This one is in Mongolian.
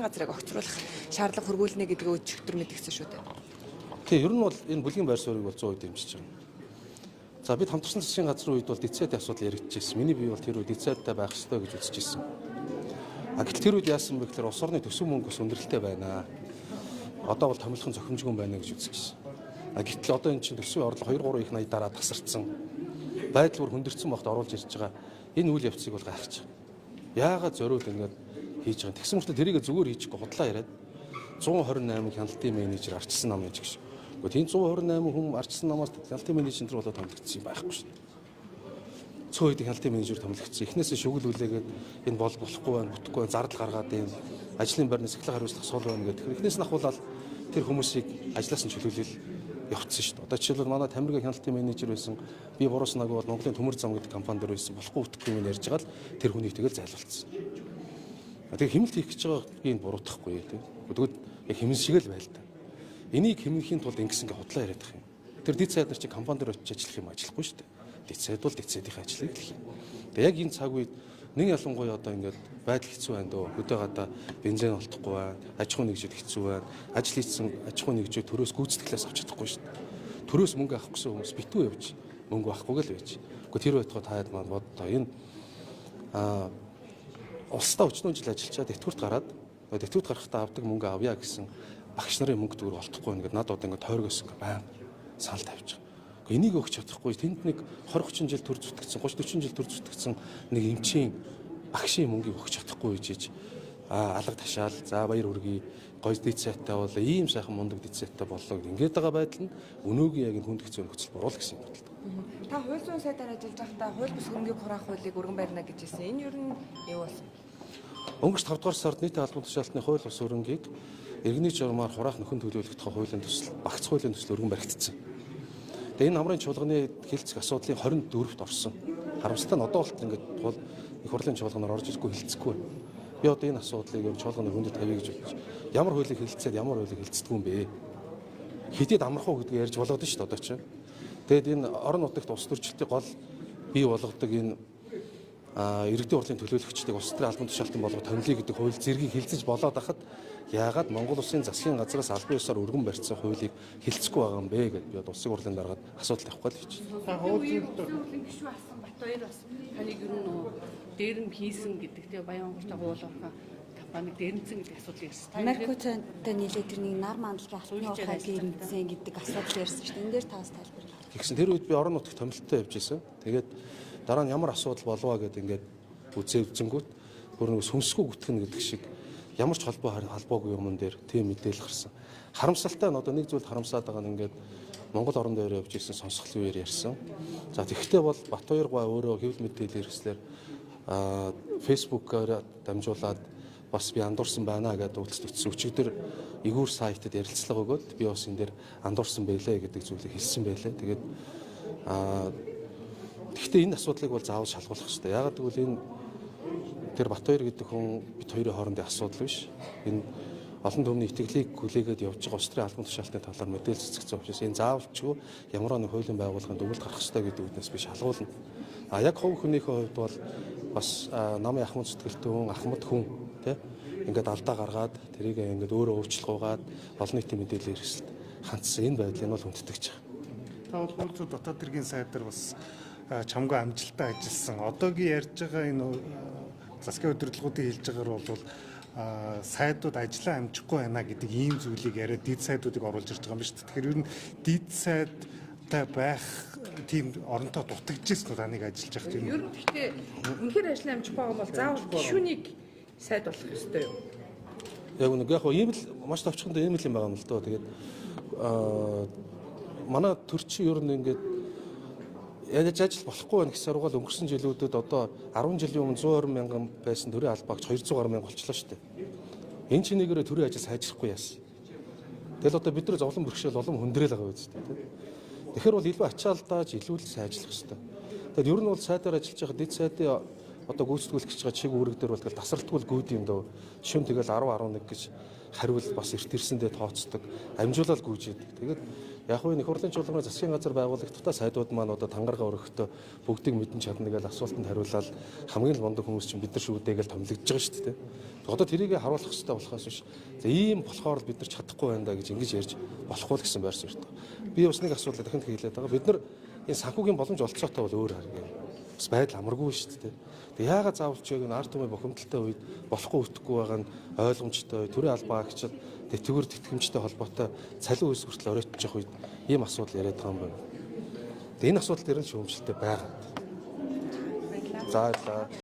засгийн газрыг огцруулах шаардлага хөргүүлнэ гэдгийг өчигдөр мэдгдсэн шүү дээ. Тэгээ ер нь бол энэ бүлгийн байр суурийг бол 100% дэмжиж байгаа. За бид хамтарсан засгийн газрын үед бол ДЦЭД-ийн асуудал яригдчихсэн. Миний бие бол тэр үед ДЦЭД-тэй байх ёстой гэж үзчихсэн. Гэтэл тэр үед яасан бэ гэхээр улс орны төсөв мөнгө бас өндөрлөлтэй байна. Одоо бол томилхон зохимжгүй байна гэж үзчихсэн. Гэтэл одоо энэ чинь төсвийн орлого 2-3 их 80 дараа тасарсан. Байдал бүр хөндөрсөн багт оруулж ирж байгаа. Энэ үйл явцыг бол гайхаж байгаа. Яагаад зориул ингэж хийж байгаа. Тэгсэн мөртөө тэрийг зүгээр хийчихгүй худлаа яриад 128 хяналтын менежер арчилсан нам гэж гэж. Тийм 128 хүн арчилсан намаас хяналтын менежер болоод томилогдсон юм байхгүй шүү дээ. Цөөн үед хяналтын менежер томилогдсон. Эхнээсээ шүгэл үлээгээд энэ болохгүй байна, бүтэхгүй байна, зардал гаргаад энэ ажлын байрнаас эхлэх хариуцлага сул байна гэдэг. Эхнээс нь ахуулаад тэр хүмүүсийг ажлаас нь чөлөөлөл явуулсан шүү дээ. Одоо жишээлбэл манай Тамиргийн хяналтын менежер байсан. Би буруу санаагүй бол Монголын төмөр зам гэдэг компани дээр байсан. Болохгүй бүтэхгүй юм ярьж байгаа л тэр хүнийг тэгэл зайлуулсан. Тэгээ хэмнэлт хийх гэж байгаа энэ буруутахгүй тийм. Тэгвэл яг хэмнэл шиг л байл та. Энийг хэмнэхийн тулд ингэсэн гэ худлаа яриад байгаа юм. Тэр ДЦЭД нар чи компани дээр очиж ажиллах юм ажиллахгүй шүү дээ. ДЦЭД бол ДЦЭД-ийн ажлыг л хийнэ. Тэгээ яг энэ цаг үед нэг ялангуяа одоо ингээд байдал хэцүү байна дөө. Хөдөө гадаа бензин олдохгүй байна. Аж ахуйн нэгжүүд хэцүү байна. Ажил хийсэн аж ахуйн нэгжүүд төрөөс гүйцэтгэлээс авч чадахгүй шүү дээ. Төрөөс мөнгө авах гэсэн хүмүүс битүү явж мөнгө авахгүйгээ л байж. Гэхдээ тэр байтугай таад маань боддоо энэ улстай өчнөө жил ажиллачаад тэтгэврт гараад тэтгэврт гарахтаа авдаг мөнгө авъя гэсэн багш нарын мөнгө төгрөг олдохгүй ингээд надад одоо ингээд тойрогоос ингээд байн санал тавьж байгаа. Энийг өгч чадахгүй тэнд нэг 20-30 жил төр зүтгэсэн 30-40 жил төр зүтгэсэн нэг эмчийн багшийн мөнгийг өгч чадахгүй гэж алга ташаал за баяр хүргэе гой дэцээтэй бол ийм сайхан мундаг дэцээтэй боллоо гэдэг ингээд байгаа байдал нь өнөөгийн яг энэ хүнд хэцүү нөхцөл буруул гэсэн юм байна. Та хууль зүйн сайдаар ажиллаж байхдаа хууль бус хөрөнгийг хураах хуулийг өргөн барина гэж хэлсэн. Энэ ер нь юу болсон? Өнгөрч 5 дугаар сард нийтийн албан тушаалтны хууль бус хөрөнгийг иргэний журмаар хураах нөхөн төлөвлөлт тухай хуулийн төсөл багц хуулийн төсөл өргөн баригдсан. Тэгээ энэ намрын чуулганы хэлцэх асуудлын 24-т орсон. Харамсалтай нь одоо болтол ингээд их хурлын чуулганаар орж ирэхгүй хэлцэхгүй. Би одоо энэ асуудлыг юм чуулганы хүндэд тавья гэж бодож ямар хуулийг хэлцээд ямар хуулийг хэлцдэггүй юм бэ? Хэдийд амархуу гэдгийг ярьж болоод шүү дээ одоо чинь. Тэгэд энэ орон нутагт улс төрчлөлтийн гол бий болгодог энэ иргэдийн хурлын төлөөлөгчдийг улс төрийн албан тушаалтан болгох томилъя гэдэг хууль зэргийг хэлцэж болоод хахад яагаад Монгол Улсын засгийн газраас албан ёсоор өргөн барьсан хуулийг хэлцэхгүй байгаа юм бэ гэдээ би одоо улсын хурлын дараад асуудал тавихгүй л гэж. Хуулийн гишүүн асан Батбаяр бас таныг ер нь дээр нь хийсэн гэдэг те Баянгортой хуулийнхаа компаниг дээрнцэн гэдэг асуудал ярьсан. Америктэй нийлээд тэрний нар мандалгийн албаны ухааг дээрнцэн гэдэг асуудал ярьсан шүү дээ. Энэ дээр таас тайлбарлаа. Тэгсэн тэр үед би орон нутагт томилттой явж исэн. Тэгээд дараа нь ямар асуудал болов гэдэг ингээд үзэвзэнгүүт бүр нэг сүнсгүй гүтгэн гэдэг шиг ямар ч холбоогүй юмн дээр тийм мэдээлэл гарсан. Харамсалтай нь одоо нэг зүйлд харамсаад байгаа нь ингээд Монгол орон дээр явж исэн сонсголын үеэр ярьсан. За тэгвэл бол Батбаяр гоо өөрөө хэвлэл мэдээлэл хэрэгслэр фэйсбүүкээр дамжуулаад бас би андуурсан байна гэдэг үйлчлэл өгсөн. Өчигдөр игүүр сайтад ярилцлага өгөөд би бас энэ дээр андуурсан байлаа гэдэг зүйлийг хэлсэн байлаа. Тэгээд гэхдээ энэ асуудлыг бол заавал шалгуулах хэрэгтэй. Яагаад гэвэл энэ тэр Батбаяр гэдэг хүн бид хоёрын хоорондын асуудал биш. Энэ олон түмний итгэлийг хүлээгээд явж байгаа улс төрийн албан тушаалтны талаар мэдээлэл цэцэгцэн учраас энэ заавалчгүй ямар нэг хуулийн байгууллагын дүгнэлт гарах хэрэгтэй гэдэг үднээс би шалгуулна. Яг хувь хүнийхээ хувьд бол бас намын ахмад зүтгэлтэн ахмад хүн тий ингээд алдаа гаргаад тэрийг ингээд өөрөө өвчлгөөгаад олон нийтийн мэдээлэл хэрэгсэлд хандсан энэ байдлыг нь бол хүндэтгэж байгаа. Та бол хууль зүйн дотоод хэргийн сайдаар бас чамгүй амжилттай ажилласан. Одоогийн ярьж байгаа энэ засгийн удирдлагуудын хэлж байгаагаар бол сайдууд ажиллаа амжихгүй байна гэдэг ийм зүйлийг яриад дид сайдуудыг оруулж ирж байгаа юм биш үү? Тэгэхээр ер нь дид сайдтай байх тийм оронтой дутагдчихсэн таныг ажиллаж явах тийм. Ер нь гэхдээ үнэхээр ажиллаа амжих байгаа бол заавал гишүүнийг сайд болох ёстой юу? Яг нэг яг ийм л маш товчхонд ийм л юм байгаа юм л доо. Тэгээд манай төрчин ер нь ингээд яаж ажил болохгүй байх гэсэн сургаал өнгөрсөн жилүүдэд одоо 10 жилийн өмнө 120 мянган байсан төрийн албаагч 200 гаруй мянга болчихлоо шүү дээ. Энэ чинээгээр төрийн ажил сайжрахгүй яасан. Тэгэл одоо бид нар зовлон бэрхшээл улам хүндрэл байгаа үст тийм. Тэгэхээр бол илүү ачаалдааж илүү л сайжлах хэрэгтэй. Тэгэд ер нь бол сайдаар ажиллаж байгаа дэд сайдын одоо гүйцэтгүүлэгч байгаа чиг үүрэг дээр бол тэгэл тасралтгүй гүйд юм дөө. Шүн тэгэл 10-11 гэж хариул бас эрт ирсэндээ тооцдог. Амжуулаад гүйж идэг. Тэгээд яг хөө их хурлын чуулганы засгийн газар байгуулагдтаа сайдууд маань одоо тангарага өргөхдөө бүгдийг мэдэн чадна гэж асуултанд хариулаад хамгийн л мундаг хүмүүс чинь бид нар шүүдээ гэж томилогдож байгаа шүү дээ. Одоо тэрийг харуулах хэрэгтэй болохоос биш. За ийм болохоор бид нар чадахгүй байна да гэж ингэж ярьж болохгүй л гэсэн байр суурьтай. Би бас нэг асуудал дахин хэлээд байгаа. Бид нар энэ санхүүгийн боломж олцоотой бол өөр харагдана. Бас байдал амаргүй шүү дээ. Тэг яагаад заавал ч яг энэ ард түмэн бохимдолтой үед болохгүй үтгэхгүй байгаа нь ойлгомжтой, төрийн албаа агчид тэтгэвэр тэтгэмжтэй холбоотой цалин үйлс хүртэл оройтчих үед ийм асуудал яриад байгаа юм байна. Тэг энэ асуудал дээр нь шүүмжлэлтэй байгаа. За